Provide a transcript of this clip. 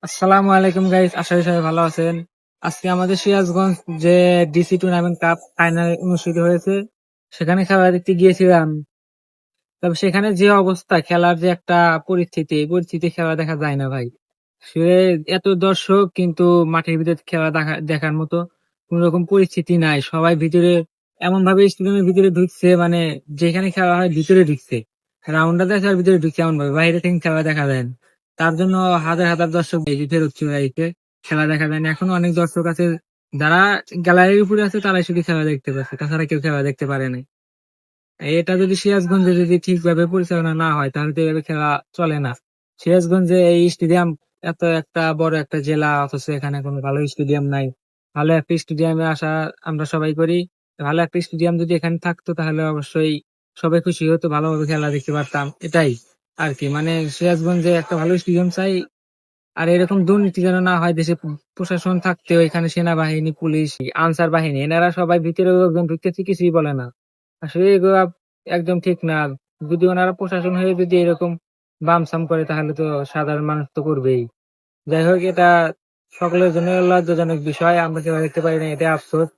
আসসালামু আলাইকুম গাইস, আশা করি সবাই ভালো আছেন। আজকে আমাদের সিরাজগঞ্জ যে ডিসি টুর্নামেন্ট কাপ ফাইনাল অনুষ্ঠিত হয়েছে, সেখানে খেলা দেখতে গিয়েছিলাম। তবে সেখানে যে অবস্থা, খেলার যে একটা পরিস্থিতি, এই পরিস্থিতি খেলা দেখা যায় না ভাই। সে এত দর্শক কিন্তু মাঠের ভিতরে খেলা দেখার মতো কোন রকম পরিস্থিতি নাই। সবাই ভিতরে এমন ভাবে স্টেডিয়ামের ভিতরে ঢুকছে, মানে যেখানে খেলা হয় ভিতরে ঢুকছে, রাউন্ডার দেখার ভিতরে ঢুকছে, এমন ভাবে বাইরে থেকে খেলা দেখা যায় না। তার জন্য হাজার হাজার দর্শক বেশি ফেরত চলে আসছে, খেলা দেখা যায় না। এখনো অনেক দর্শক আছে যারা গ্যালারির উপরে আছে, তারাই শুধু খেলা দেখতে পাচ্ছে, তাছাড়া কেউ খেলা দেখতে পারে না। এটা যদি সিরাজগঞ্জে যদি ঠিকভাবে পরিচালনা না হয়, তাহলে তো এভাবে খেলা চলে না। সিরাজগঞ্জে এই স্টেডিয়াম, এত একটা বড় একটা জেলা, অথচ এখানে কোনো ভালো স্টেডিয়াম নাই। ভালো একটা স্টেডিয়ামে আশা আমরা সবাই করি। ভালো একটা স্টেডিয়াম যদি এখানে থাকতো, তাহলে অবশ্যই সবাই খুশি হতো, ভালোভাবে খেলা দেখতে পারতাম। এটাই আর কি, মানে সিরাজগঞ্জে একটা ভালো স্টেডিয়াম চাই। আর এরকম দুর্নীতি যেন না হয় দেশে। প্রশাসন থাকতেও এখানে সেনাবাহিনী, পুলিশ, আনসার বাহিনী, এনারা সবাই ভিতরে লোকজন ঢুকতেছে, কিছুই বলে না। আসলে এগুলো একদম ঠিক না। যদি ওনারা প্রশাসন হয়ে যদি এরকম বামসাম করে, তাহলে তো সাধারণ মানুষ তো করবেই। যাই হোক, এটা সকলের জন্য লজ্জাজনক বিষয়, আমরা কেউ দেখতে পারি না, এটা আফসোস।